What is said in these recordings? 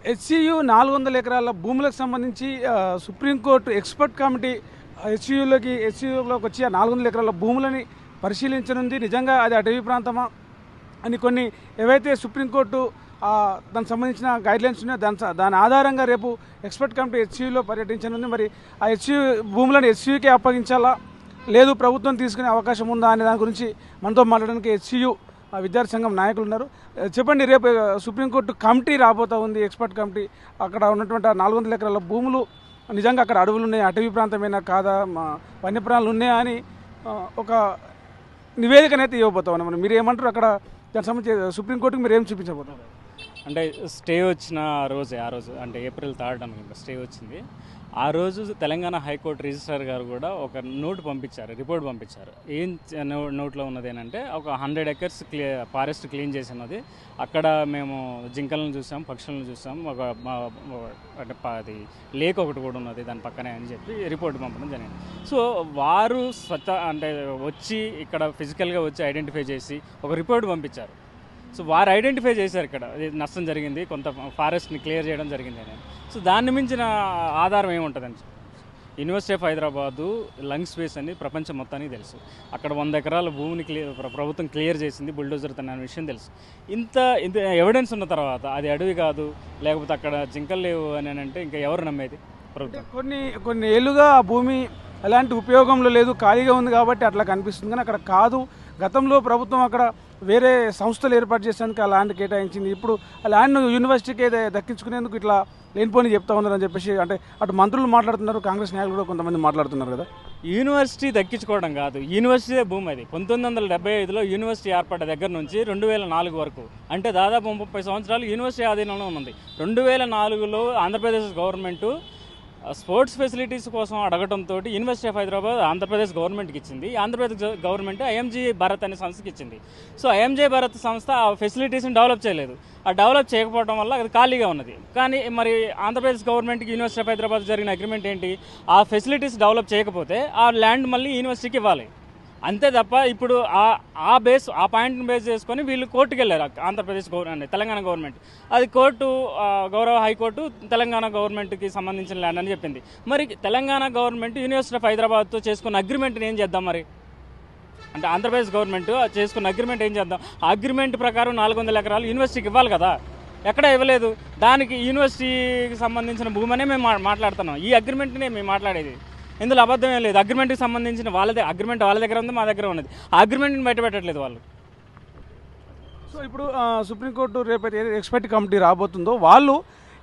HCU 400 ఎకరాల భూములకు సంబంధించి సుప్రీంకోర్టు ఎక్స్పర్ట్ కమిటీ హెచ్సియులోకి వచ్చి ఆ 400 ఎకరాల భూములని పరిశీలించనుంది. నిజంగా అది అటవీ ప్రాంతమా అని కొన్ని ఏవైతే సుప్రీంకోర్టు దానికి సంబంధించిన గైడ్లైన్స్ ఉన్నాయో దాని ఆధారంగా రేపు ఎక్స్పర్ట్ కమిటీ హెచ్సియులో పర్యటించనుంది. మరి ఆ హెచ్సియు భూములను హెచ్సియుకే అప్పగించాలా, లేదు ప్రభుత్వం తీసుకునే అవకాశం ఉందా అనే దాని గురించి మనతో మాట్లాడడానికి హెచ్సియు విద్యార్థి సంఘం నాయకులు ఉన్నారు. చెప్పండి, రేపు సుప్రీంకోర్టు కమిటీ రాబోతూ ఉంది, ఎక్స్పర్ట్ కమిటీ. అక్కడ ఉన్నటువంటి 400 ఎకరాల భూములు నిజంగా అక్కడ అడవులు ఉన్నాయి, అటవీ ప్రాంతమైనా కాదా, వన్యప్రాణాలు ఉన్నాయా అని ఒక నివేదికనైతే ఇవ్వబోతా ఉన్నాం. మీరు ఏమంటారు? అక్కడ దానికి సంబంధించి సుప్రీంకోర్టుకి మీరు ఏం చూపించబోతారు? అంటే స్టే వచ్చిన ఆ రోజు అంటే April 3 అనుకుంటా స్టే వచ్చింది. ఆ రోజు తెలంగాణ హైకోర్టు రిజిస్ట్రార్ గారు కూడా ఒక నోట్ పంపించారు, రిపోర్ట్ పంపించారు. ఏం నోట్లో ఉన్నది ఏంటంటే ఒక 100 acres ఫారెస్ట్ క్లీన్ చేసినది. అక్కడ మేము జింకలను చూసాం, పక్షులను చూసాం, అంటే అది లేక్ ఒకటి కూడా ఉన్నది దాని పక్కనే అని చెప్పి రిపోర్ట్ పంపడం జరిగింది. సో వారు అంటే వచ్చి ఇక్కడ ఫిజికల్గా వచ్చి ఐడెంటిఫై చేసి ఒక రిపోర్ట్ పంపించారు. సో వారు ఐడెంటిఫై చేశారు ఇక్కడ నష్టం జరిగింది, కొంత ఫారెస్ట్ని క్లియర్ చేయడం జరిగింది అని. సో దాన్ని మించిన ఆధారం ఏముంటుందని university of Hyderabad lung space అని ప్రపంచం మొత్తానికి తెలుసు. అక్కడ 100 ఎకరాల భూమిని ప్రభుత్వం క్లియర్ చేసింది బుల్డోజర్ అనే విషయం తెలుసు. ఇంత ఎవిడెన్స్ ఉన్న తర్వాత అది అడవి కాదు, లేకపోతే అక్కడ జింకలు లేవు అని అంటే ఇంకా ఎవరు నమ్మేది? ప్రభుత్వం కొన్ని ఏళ్ళుగా ఆ భూమి ఎలాంటి ఉపయోగంలో లేదు, ఖాళీగా ఉంది కాబట్టి అట్లా కనిపిస్తుంది. కానీ అక్కడ కాదు, గతంలో ప్రభుత్వం అక్కడ వేరే సంస్థలు ఏర్పాటు చేసేందుకు ఆ ల్యాండ్ కేటాయించింది. ఇప్పుడు ఆ ల్యాండ్ యూనివర్సిటీకి దక్కించుకునేందుకు ఇట్లా లేనిపోని చెప్తా ఉన్నారని చెప్పేసి అంటే అటు మంత్రులు మాట్లాడుతున్నారు, కాంగ్రెస్ నాయకులు కూడా కొంతమంది మాట్లాడుతున్నారు కదా. యూనివర్సిటీ దక్కించుకోవడం కాదు, యూనివర్సిటీ భూమి అది. 1975లో యూనివర్సిటీ ఏర్పడ్డ దగ్గర నుంచి 2004 వరకు, అంటే దాదాపు 30 సంవత్సరాలు యూనివర్సిటీ ఆధీనంలో ఉంది. 2004లో ఆంధ్రప్రదేశ్ గవర్నమెంటు స్పోర్ట్స్ ఫెసిలిటీస్ కోసం అడగడంతో యూనివర్సిటీ ఆఫ్ హైదరాబాద్ ఆంధ్రప్రదేశ్ గవర్నమెంట్కి ఇచ్చింది. ఆంధ్రప్రదేశ్ గవర్నమెంట్ ఐఎంజీ భారత్ అనే సంస్థకి ఇచ్చింది. సో ఐఎంజీ భారత్ సంస్థ ఆ ఫెసిలిటీస్ని డెవలప్ చేయలేదు. ఆ డెవలప్ చేయకపోవడం వల్ల అది ఖాళీగా ఉన్నది. కానీ మరి ఆంధ్రప్రదేశ్ గవర్నమెంట్కి యూనివర్సిటీ ఆఫ్ హైదరాబాద్ జరిగిన అగ్రిమెంట్ ఏంటి? ఆ ఫెసిలిటీస్ డెవలప్ చేయకపోతే ఆ ల్యాండ్ మళ్ళీ యూనివర్సిటీకి ఇవ్వాలి, అంతే తప్ప ఇప్పుడు ఆ పాయింట్ని బేస్ చేసుకొని వీళ్ళు కోర్టుకు వెళ్ళారు. ఆంధ్రప్రదేశ్ గవర్నమెంట్, తెలంగాణ గవర్నమెంట్, అది కోర్టు గౌరవ హైకోర్టు తెలంగాణ గవర్నమెంట్కి సంబంధించిన ల్యాండ్ అని చెప్పింది. మరి తెలంగాణ గవర్నమెంట్ యూనివర్సిటీ ఆఫ్ హైదరాబాద్తో చేసుకున్న అగ్రిమెంట్ని ఏం చేద్దాం? మరి అంటే ఆంధ్రప్రదేశ్ గవర్నమెంట్ చేసుకున్న అగ్రిమెంట్ ఏం చేద్దాం? ఆ అగ్రిమెంట్ ప్రకారం 400 ఎకరాలు యూనివర్సిటీకి ఇవ్వాలి కదా, ఎక్కడ ఇవ్వలేదు. దానికి యూనివర్సిటీకి సంబంధించిన భూమనే మేము మాట్లాడుతున్నాం, ఈ అగ్రిమెంట్నే మేము మాట్లాడేది. ఇందులో అబద్ధం ఏం లేదు. అగ్రిమెంట్కి సంబంధించిన అగ్రిమెంట్ వాళ్ళ దగ్గర ఉంది, మా దగ్గర ఉన్నది. ఆ అగ్రిమెంట్ని బయటపెట్టట్లేదు వాళ్ళు. సో ఇప్పుడు సుప్రీంకోర్టు రేపటి ఎక్స్పర్ట్ కమిటీ రాబోతుందో వాళ్ళు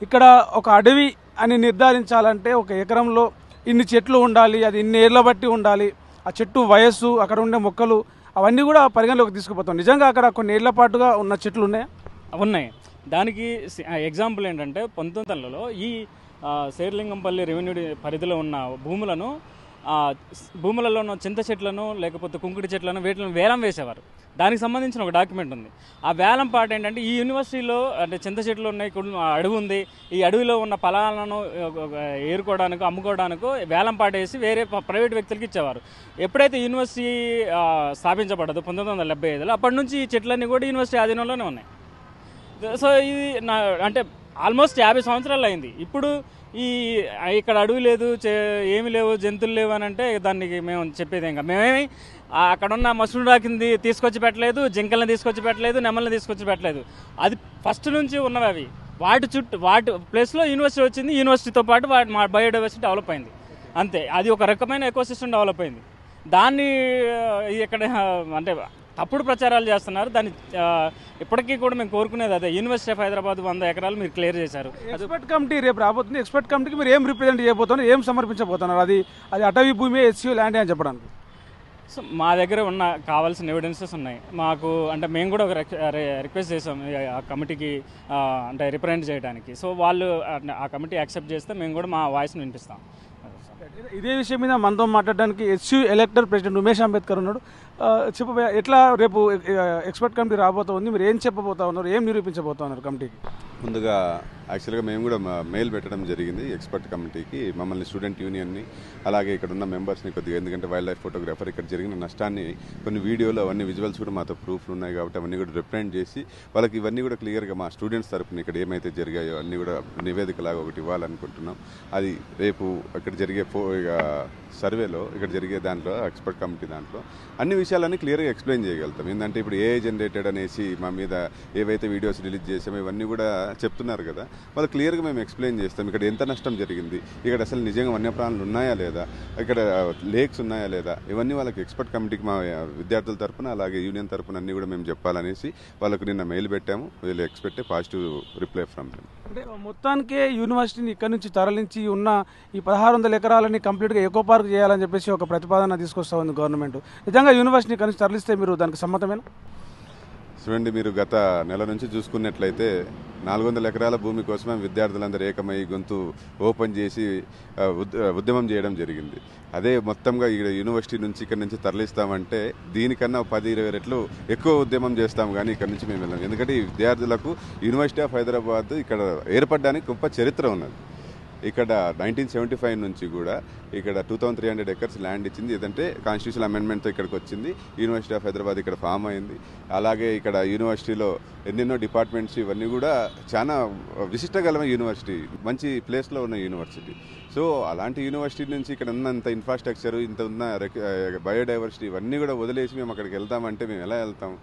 ఇక్కడ ఒక అడవి అని నిర్ధారించాలంటే ఒక ఎకరంలో ఇన్ని చెట్లు ఉండాలి, అది ఇన్ని ఏళ్ల బట్టి ఉండాలి, ఆ చెట్టు వయస్సు, అక్కడ ఉండే మొక్కలు అవన్నీ కూడా పరిగణలోకి తీసుకుపోతాం. నిజంగా అక్కడ కొన్ని ఏళ్ల పాటుగా ఉన్న చెట్లు ఉన్నాయి. దానికి ఎగ్జాంపుల్ ఏంటంటే 1900లో ఈ శేర్లింగంపల్లి రెవెన్యూ పరిధిలో ఉన్న భూములలో ఉన్న చింత చెట్లను లేకపోతే కుంకుడి చెట్లను వీటిని వేలం వేసేవారు. దానికి సంబంధించిన ఒక డాక్యుమెంట్ ఉంది. ఆ వేలం పాట ఏంటంటే ఈ యూనివర్సిటీలో అంటే చింత చెట్లు ఉన్నాయి, అడవి ఉంది, ఈ అడవిలో ఉన్న ఫలాలను ఏరుకోవడానికి అమ్ముకోవడానికి వేలం పాట వేసి వేరే ప్రైవేట్ వ్యక్తులకి ఇచ్చేవారు. ఎప్పుడైతే యూనివర్సిటీ స్థాపించబడదు 1975లో, అప్పటి నుంచి ఈ చెట్లన్నీ కూడా యూనివర్సిటీ ఆధీనంలోనే ఉన్నాయి. సో ఇది అంటే ఆల్మోస్ట్ 50 సంవత్సరాలు అయింది. ఇప్పుడు ఇక్కడ అడవి లేదు, ఏమి లేవు, జంతువులు లేవు అని అంటే దానికి మేము చెప్పేది ఇంకా మేమేమి అక్కడున్న మసూరు రాకింది తీసుకొచ్చి పెట్టలేదు, జింకలను తీసుకొచ్చి పెట్టలేదు, నెమలను తీసుకొచ్చి పెట్టలేదు. అది ఫస్ట్ నుంచి ఉన్నవి. అవి వాటి ప్లేస్లో యూనివర్సిటీ వచ్చింది. యూనివర్సిటీతో పాటు మా బయోడైవర్సిటీ డెవలప్ అయింది, అంతే. అది ఒక రకమైన ఎకోసిస్టమ్ డెవలప్ అయింది. దాన్ని ఇక్కడ అంటే తప్పుడు ప్రచారాలు చేస్తున్నారు. దాన్ని ఇప్పటికీ కూడా మేము కోరుకునేది అదే, యూనివర్సిటీ ఆఫ్ హైదరాబాద్ 100 ఎకరాలు మీరు క్లియర్ చేశారు. ఎక్స్పర్ట్ కమిటీ రేపు రాబోతుంది. ఎక్స్పర్ట్ కమిటీకి మీరు ఏం రిప్రజెంట్ చేయబోతున్నారు, ఏం సమర్పించబోతున్నారు? అది అటవీ భూమి, హెచ్సియు ల్యాండ్ అని చెప్పడానికి. సో మా దగ్గర కావాల్సిన ఎవిడెన్సెస్ ఉన్నాయి మాకు. అంటే మేము కూడా ఒక రిక్వెస్ట్ చేసాం ఆ కమిటీకి అంటే రిప్రజెంట్ చేయడానికి. సో వాళ్ళు ఆ కమిటీ యాక్సెప్ట్ చేస్తే మేము కూడా మా వాయిస్ని వినిపిస్తాం. ఇదే విషయం మీద మనతో మాట్లాడడానికి హెచ్సియు ఎలక్టర్ ప్రెసిడెంట్ ఉమేష్ అంబేద్కర్ ఉన్నాడు. చెప్పబోయే ఎట్లా రేపు ఎక్స్పర్ట్ కమిటీ రాబోతా ఉంది, మీరు ఏం చెప్పబోతా ఉన్నారు, ఏం నిరూపించబోతా ఉన్నారు కమిటీకి? ముందుగా యాక్చువల్గా మేము కూడా మెయిల్ పెట్టడం జరిగింది ఎక్స్పర్ట్ కమిటీకి, మమ్మల్ని స్టూడెంట్ యూనియన్ని అలాగే ఇక్కడ ఉన్న మెంబర్స్ని కొద్దిగా, ఎందుకంటే వైల్డ్ లైఫ్ ఫోటోగ్రాఫర్ ఇక్కడ జరిగిన నష్టాన్ని కొన్ని వీడియోలు అవన్నీ విజువల్స్ కూడా మాతో ప్రూఫ్లు ఉన్నాయి కాబట్టి అవన్నీ కూడా రిప్రజెంట్ చేసి వాళ్ళకి ఇవన్నీ కూడా క్లియర్గా మా స్టూడెంట్స్ తరఫున ఇక్కడ ఏమైతే జరిగాయో అన్నీ కూడా నివేదికలాగా ఒకటి ఇవ్వాలనుకుంటున్నాం. అది రేపు ఇక్కడ జరిగే సర్వేలో ఇక్కడ జరిగే దాంట్లో ఎక్స్పర్ట్ కమిటీ దాంట్లో అన్ని విషయాలన్నీ క్లియర్గా ఎక్స్ప్లెయిన్ చేయగలుగుతాం. ఏంటంటే ఇప్పుడు ఏఐ జనరేటెడ్ అనేసి మా మీద ఏవైతే వీడియోస్ రిలీజ్ చేసామో ఇవన్నీ కూడా చెప్తున్నారు కదా, వాళ్ళు క్లియర్గా మేము ఎక్స్ప్లెయిన్ చేస్తాం. ఇక్కడ ఎంత నష్టం జరిగింది, ఇక్కడ అసలు నిజంగా వన్యప్రాణులు ఉన్నాయా లేదా, ఇక్కడ లేక్స్ ఉన్నాయా లేదా, ఇవన్నీ వాళ్ళకి ఎక్స్పర్ట్ కమిటీకి మా విద్యార్థుల తరపున అలాగే యూనియన్ తరపున అన్నీ కూడా మేము చెప్పాలనేసి వాళ్ళకు నిన్న మెయిల్ పెట్టాము. వీళ్ళు expect positive reply from them. అంటే మొత్తానికే యూనివర్సిటీని ఇక్కడ నుంచి తరలించి ఉన్న ఈ 1600 ఎకరాలని కంప్లీట్గా ఎకో పార్క్ చేయాలని చెప్పేసి ఒక ప్రతిపాదన తీసుకొస్తా ఉంది గవర్నమెంట్. నిజంగా యూనివర్సిటీ ఇక్కడ నుంచి తరలిస్తే మీరు దానికి సమ్మతమేనా? చూడండి, మీరు గత నెల నుంచి చూసుకున్నట్లయితే 400 ఎకరాల భూమి కోసమే విద్యార్థులందరూ ఏకమై గొంతు ఓపెన్ చేసి ఉద్యమం చేయడం జరిగింది. అదే మొత్తంగా ఇక్కడ యూనివర్సిటీ నుంచి ఇక్కడ నుంచి తరలిస్తామంటే దీనికన్నా 10-20 రెట్లు ఎక్కువ ఉద్యమం చేస్తాం, కానీ ఇక్కడ నుంచి మేము వెళ్ళాం. ఎందుకంటే ఈ విద్యార్థులకు యూనివర్సిటీ ఆఫ్ హైదరాబాద్ ఇక్కడ ఏర్పడడానికి గొప్ప చరిత్ర ఉన్నది. ఇక్కడ 1975 నుంచి కూడా ఇక్కడ 2300 ఎకర్స్ ల్యాండ్ ఇచ్చింది. ఏదంటే కాన్స్టిట్యూషన్ అమెండ్మెంట్తో ఇక్కడికి వచ్చింది. యూనివర్సిటీ ఆఫ్ హైదరాబాద్ ఇక్కడ ఫామ్ అయింది. అలాగే ఇక్కడ యూనివర్సిటీలో ఎన్నెన్నో డిపార్ట్మెంట్స్ ఇవన్నీ కూడా చాలా విశిష్టగలమైన యూనివర్సిటీ, మంచి ప్లేస్లో ఉన్న యూనివర్సిటీ. సో అలాంటి యూనివర్సిటీ నుంచి ఇక్కడ ఉన్నంత ఇన్ఫ్రాస్ట్రక్చర్, ఇంత ఉన్న బయోడైవర్సిటీ ఇవన్నీ కూడా వదిలేసి మేము అక్కడికి వెళ్తామంటే మేము ఎలా వెళ్తాం?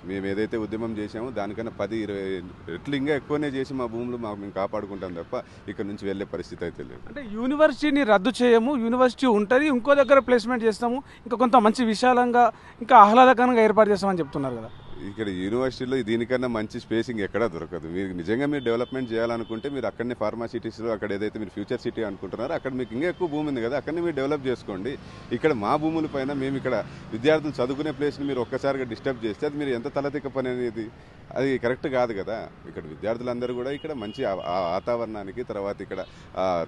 మేము ఏదైతే ఉద్యమం చేసామో దానికన్నా 10-20 రెట్లు ఇంకా ఎక్కువనే చేసి మా భూములు మేము కాపాడుకుంటాం తప్ప ఇక్కడ నుంచి వెళ్ళే పరిస్థితి అయితే లేదు. అంటే యూనివర్సిటీని రద్దు చేయము, యూనివర్సిటీ ఉంటుంది, ఇంకో దగ్గర ప్లేస్మెంట్ చేస్తాము, ఇంకా కొంత మంచి విశాలంగా ఇంకా ఆహ్లాదకరంగా ఏర్పాటు చేస్తామని చెప్తున్నారు కదా. ఇక్కడ యూనివర్సిటీలో దీనికన్నా మంచి స్పేసింగ్ ఎక్కడా దొరకదు. మీరు నిజంగా మీరు డెవలప్మెంట్ చేయాలనుకుంటే మీరు అక్కడనే ఫార్మాసిటీస్లో అక్కడ ఏదైతే మీరు ఫ్యూచర్ సిటీ అనుకుంటున్నారో అక్కడ మీకు ఇంకా ఎక్కువ భూమి ఉంది కదా, అక్కడనే మీరు డెవలప్ చేసుకోండి. ఇక్కడ మా భూముల పైన మేము ఇక్కడ విద్యార్థులు చదువుకునే ప్లేస్ని మీరు ఒక్కసారిగా డిస్టర్బ్ చేస్తే అది మీరు ఎంత తలతిక్క పని అనేది, అది కరెక్ట్ కాదు కదా. ఇక్కడ విద్యార్థులందరూ కూడా ఇక్కడ మంచి వాతావరణానికి, తర్వాత ఇక్కడ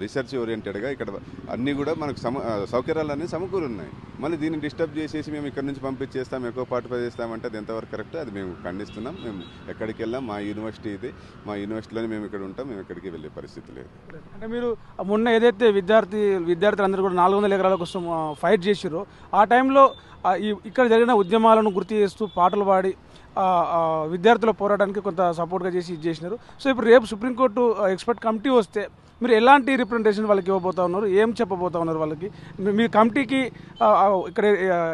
రీసెర్చ్ ఓరియంటెడ్గా ఇక్కడ అన్నీ కూడా మనకు సౌకర్యాలన్నీ సమకూరున్నాయి. మళ్ళీ దీన్ని డిస్టర్బ్ చేసేసి మేము ఇక్కడ నుంచి పంపించేస్తాం, ఎక్కువ పార్టిసిపేట్ చేస్తామంటే అది ఎంతవరకు కరెక్ట్, అది మేము ఖండిస్తున్నాం. మేము ఎక్కడికి వెళ్ళాం, మా యూనివర్సిటీ ఇది, మా యూనివర్సిటీలోనే మేము ఇక్కడ ఉంటాం, మేము ఎక్కడికి వెళ్ళే పరిస్థితి లేదు. అంటే మీరు మొన్న ఏదైతే విద్యార్థులందరూ కూడా 400 ఎకరాల కోసం ఫైట్ చేసిరో ఆ టైంలో ఇక్కడ జరిగిన ఉద్యమాలను గుర్తు చేస్తూ పాటలు పాడి విద్యార్థుల పోరాటానికి కొంత సపోర్ట్గా చేసి ఇది చేసినారు. సో ఇప్పుడు రేపు సుప్రీంకోర్టు ఎక్స్పర్ట్ కమిటీ వస్తే మీరు ఎలాంటి రిప్రజెంటేషన్ వాళ్ళకి ఇవ్వబోతా ఉన్నారు, ఏం చెప్పబోతా ఉన్నారు వాళ్ళకి? మీ కమిటీకి ఇక్కడ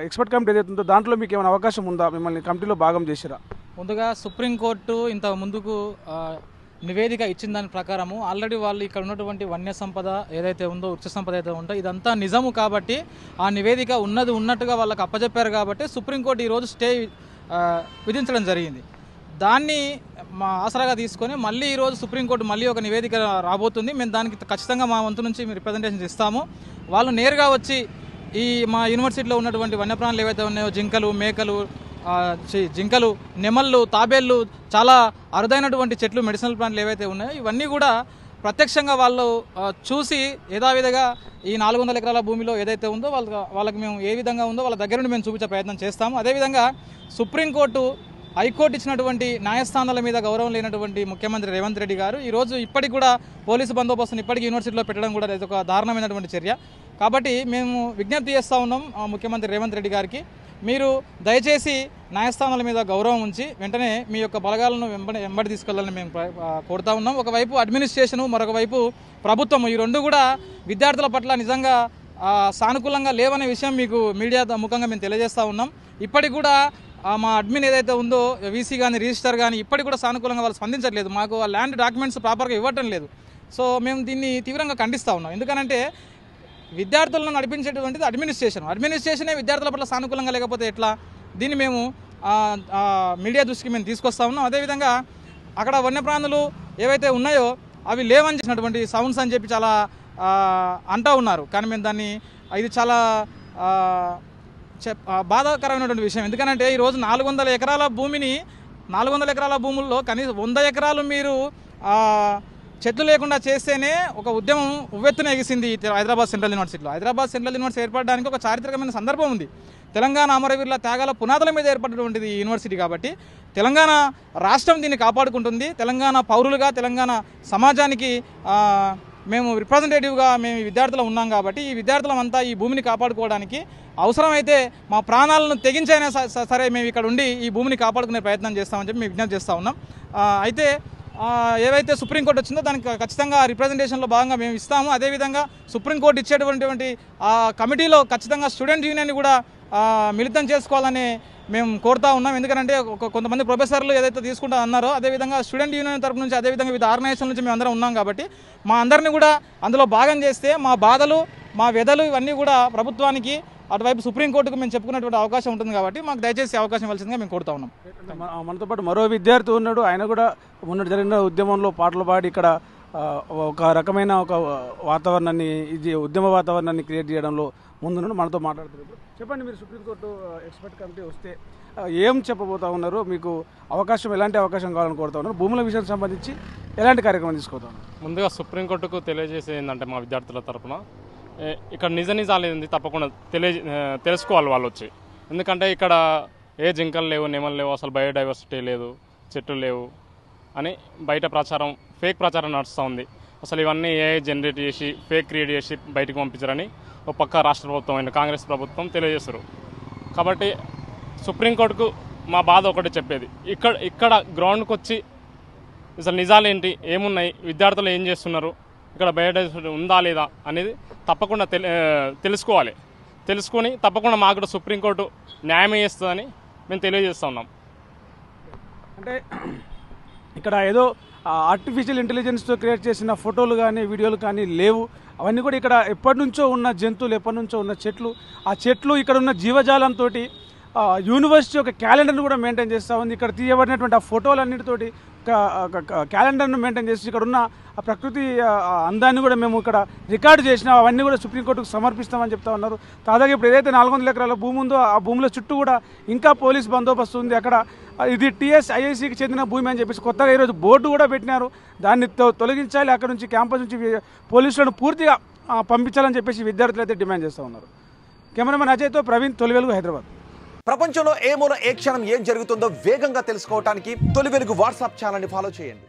ఎక్స్పర్ట్ కమిటీ ఏదైతే ఉందో దాంట్లో మీకు ఏమైనా అవకాశం ఉందా, మిమ్మల్ని కమిటీలో భాగం చేసిరా? ముందుగా సుప్రీంకోర్టు ఇంత ముందుకు నివేదిక ఇచ్చిన దాని ప్రకారము ఆల్రెడీ వాళ్ళు ఇక్కడ ఉన్నటువంటి వన్య సంపద ఏదైతే ఉందో, వృక్ష సంపద ఏదైతే ఉందో ఇదంతా నిజము కాబట్టి ఆ నివేదిక ఉన్నట్టుగా వాళ్ళకి అప్పచెప్పారు కాబట్టి సుప్రీంకోర్టు ఈరోజు స్టే విధించడం జరిగింది. దాన్ని మా ఆసరాగా తీసుకొని మళ్ళీ ఈరోజు సుప్రీంకోర్టు మళ్ళీ ఒక నివేదిక రాబోతుంది. మేము దానికి ఖచ్చితంగా మా వంతు నుంచి రిప్రజెంటేషన్స్ ఇస్తాము. వాళ్ళు నేరుగా వచ్చి ఈ మా యూనివర్సిటీలో ఉన్నటువంటి వన్యప్రాణులు ఏవైతే ఉన్నాయో, జింకలు, మేకలు, జింకలు, నెమళ్ళు, తాబేళ్ళు, చాలా అరుదైనటువంటి చెట్లు, మెడిసినల్ ప్లాంట్లు ఏవైతే ఉన్నాయో ఇవన్నీ కూడా ప్రత్యక్షంగా వాళ్ళు చూసి యథావిధిగా ఈ 400 ఎకరాల భూమిలో ఏదైతే ఉందో వాళ్ళకి మేము ఏ విధంగా ఉందో వాళ్ళ దగ్గర నుండి మేము చూపించే ప్రయత్నం చేస్తాము. అదేవిధంగా సుప్రీంకోర్టు, హైకోర్టు ఇచ్చినటువంటి న్యాయస్థానాల మీద గౌరవం లేనటువంటి ముఖ్యమంత్రి రేవంత్ రెడ్డి గారు ఈరోజు ఇప్పటికి కూడా పోలీసు బందోబస్తును ఇప్పటికీ యూనివర్సిటీలో పెట్టడం కూడా ఇది ఒక దారుణమైనటువంటి చర్య. కాబట్టి మేము విజ్ఞప్తి చేస్తూ ఉన్నాం ముఖ్యమంత్రి రేవంత్ రెడ్డి గారికి, మీరు దయచేసి న్యాయస్థానాల మీద గౌరవం ఉంచి వెంటనే మీ యొక్క బలగాలను వెంబడి తీసుకెళ్లాలని మేము కోరుతా ఉన్నాం. ఒకవైపు అడ్మినిస్ట్రేషను, మరొక వైపు ప్రభుత్వం, ఈ రెండు కూడా విద్యార్థుల పట్ల నిజంగా సానుకూలంగా లేవనే విషయం మీకు మీడియా ముఖంగా మేము తెలియజేస్తూ ఉన్నాం. ఇప్పటికి కూడా మా అడ్మిన్ ఏదైతే ఉందో, వీసీ కానీ రిజిస్టర్ కానీ ఇప్పటికి కూడా సానుకూలంగా వాళ్ళు స్పందించట్లేదు, మాకు ఆ ల్యాండ్ డాక్యుమెంట్స్ ప్రాపర్గా ఇవ్వటం లేదు. సో మేము దీన్ని తీవ్రంగా ఖండిస్తూ ఉన్నాం. ఎందుకనంటే విద్యార్థులను నడిపించేటువంటిది అడ్మినిస్ట్రేషనే విద్యార్థుల పట్ల సానుకూలంగా లేకపోతే ఎట్లా? దీన్ని మేము మీడియా దృష్టికి మేము తీసుకొస్తా ఉన్నాం. అదేవిధంగా అక్కడ వన్యప్రాణులు ఏవైతే ఉన్నాయో అవి లేవని చేసినటువంటి సౌండ్స్ అని చెప్పి చాలా అంటూ ఉన్నారు. కానీ మేము దాన్ని ఇది చాలా బాధాకరమైనటువంటి విషయం. ఎందుకంటే ఈరోజు 400 ఎకరాల భూమిని 400 ఎకరాల భూముల్లో కనీసం 100 ఎకరాలు మీరు చెట్లు లేకుండా చేస్తేనే ఒక ఉద్యమం ఉవ్వెత్తున ఎగిసింది హైదరాబాద్ సెంట్రల్ యూనివర్సిటీలో. హైదరాబాద్ సెంట్రల్ యూనివర్సిటీ ఏర్పడడానికి ఒక చారిత్రకమైన సందర్భం ఉంది. తెలంగాణ అమరవీరుల త్యాగాల పునాదుల మీద ఏర్పడినటువంటిది ఈ యూనివర్సిటీ కాబట్టి తెలంగాణ రాష్ట్రం దీన్ని కాపాడుకుంటుంది. తెలంగాణ పౌరులుగా తెలంగాణ సమాజానికి మేము రిప్రజెంటేటివ్గా మేము విద్యార్థులు ఉన్నాం కాబట్టి ఈ విద్యార్థులమంతా ఈ భూమిని కాపాడుకోవడానికి అవసరమైతే మా ప్రాణాలను తెగించైనా సరే మేము ఇక్కడ ఉండి ఈ భూమిని కాపాడుకునే ప్రయత్నం చేస్తామని చెప్పి మేము విజ్ఞప్తి చేస్తూ ఉన్నాం. అయితే ఏవైతే సుప్రీంకోర్టు వచ్చిందో దానికి ఖచ్చితంగా రిప్రజెంటేషన్లో భాగంగా మేము ఇస్తాము. అదేవిధంగా సుప్రీంకోర్టు ఇచ్చేటువంటి ఆ కమిటీలో ఖచ్చితంగా స్టూడెంట్ యూనియన్ కూడా మిళితం చేసుకోవాలని మేము కోరుతా ఉన్నాం. ఎందుకంటే కొంతమంది ప్రొఫెసర్లు ఏదైతే తీసుకుంటా అన్నారో అదేవిధంగా స్టూడెంట్ యూనియన్ తరపు నుంచి అదేవిధంగా వివిధ ఆర్గనైజేషన్ నుంచి మేము అందరం ఉన్నాం కాబట్టి మా అందరినీ కూడా అందులో భాగం చేస్తే మా బాధలు మా వ్యధలు ఇవన్నీ కూడా ప్రభుత్వానికి అటువైపు సుప్రీంకోర్టుకు మేము చెప్పుకునేటువంటి అవకాశం ఉంటుంది కాబట్టి మాకు దయచేసి అవకాశం ఇవ్వాల్సిందిగా మేము కోరుతా ఉన్నాం. మనతో పాటు మరో విద్యార్థి ఉన్నాడు. ఆయన కూడా మొన్న జరిగిన ఉద్యమంలో పాటలు పాడి ఇక్కడ ఒక రకమైన ఒక వాతావరణాన్ని ఇది ఉద్యమ వాతావరణాన్ని క్రియేట్ చేయడంలో ముందున్నాడు. మనతో మాట్లాడుతున్నారు. చెప్పండి, మీరు సుప్రీంకోర్టు ఎక్స్పర్ట్ కమిటీ వస్తే ఏం చెప్పబోతా ఉన్నారు? మీకు అవకాశం ఎలాంటి అవకాశం కావాలని కోరుతా ఉన్నారు? భూముల విషయానికి సంబంధించి ఎలాంటి కార్యక్రమం తీసుకుంటా ఉన్నారు? ముందుగా సుప్రీంకోర్టుకు తెలియజేసేది ఏంటంటే మా విద్యార్థుల తరఫున ఇక్కడ నిజాలు ఏంది తప్పకుండా తెలుసుకోవాలి వాళ్ళు వచ్చి. ఎందుకంటే ఇక్కడ ఏ జింకలు లేవు, నెమలు లేవు, అసలు బయోడైవర్సిటీ లేదు, చెట్లు లేవు అని బయట ప్రచారం, ఫేక్ ప్రచారం నడుస్తూ ఉంది. అసలు ఇవన్నీ ఏ జనరేట్ చేసి ఫేక్ క్రియేట్ చేసి బయటకు పంపించారని ఒక పక్క రాష్ట్ర ప్రభుత్వం అయిన కాంగ్రెస్ ప్రభుత్వం తెలియజేస్తారు. కాబట్టి సుప్రీంకోర్టుకు మా బాధ ఒకటి చెప్పేది, ఇక్కడ గ్రౌండ్కి వచ్చి అసలు నిజాలు ఏంటి, ఏమున్నాయి, విద్యార్థులు ఏం చేస్తున్నారు, ఇక్కడ బయోడైవర్సిటీ ఉందా లేదా అనేది తప్పకుండా తెలుసుకోవాలి. తెలుసుకొని తప్పకుండా మాకు కూడా సుప్రీంకోర్టు న్యాయం చేస్తుందని మేము తెలియజేస్తూ ఉన్నాం. అంటే ఇక్కడ ఏదో ఆర్టిఫిషియల్ ఇంటెలిజెన్స్తో క్రియేట్ చేసిన ఫోటోలు కానీ వీడియోలు కానీ లేవు. అవన్నీ కూడా ఇక్కడ ఎప్పటి నుంచో ఉన్న జంతువులు, ఎప్పటి నుంచో ఉన్న చెట్లు, ఆ చెట్లు ఇక్కడ ఉన్న జీవజాలంతో యూనివర్సిటీ ఒక క్యాలెండర్ను కూడా మెయింటైన్ చేస్తూ ఉంది. ఇక్కడ తీయబడినటువంటి ఆ ఫోటోలన్నిటితోటి క్యాలెండర్ను మెయింటైన్ చేసి ఇక్కడ ఉన్న ఆ ప్రకృతి అందాన్ని కూడా మేము ఇక్కడ రికార్డు చేసినా అవన్నీ కూడా సుప్రీంకోర్టుకు సమర్పిస్తామని చెప్తా ఉన్నారు. తాజాగా ఇప్పుడు ఏదైతే 400 ఎకరాల భూమి ఉందో ఆ భూముల చుట్టూ కూడా ఇంకా పోలీస్ బందోబస్తు ఉంది. అక్కడ ఇది TSIICకి చెందిన భూమి అని చెప్పేసి కొత్తగా ఈరోజు బోర్డు కూడా పెట్టినారు. దాన్ని తొలగించాలి, అక్కడ నుంచి క్యాంపస్ నుంచి పోలీసులను పూర్తిగా పంపించాలని చెప్పేసి విద్యార్థులు అయితే డిమాండ్ చేస్తూ ఉన్నారు. కెమెరామెన్ అజయ్తో ప్రవీణ్, తొలి వెలుగు, హైదరాబాద్. ప్రపంచంలో ఏ మూల ఏ క్షణం ఏం జరుగుతుందో వేగంగా తెలుసుకోవడానికి తొలి వెలుగు వాట్సాప్ ఛానల్ని ఫాలో చేయండి.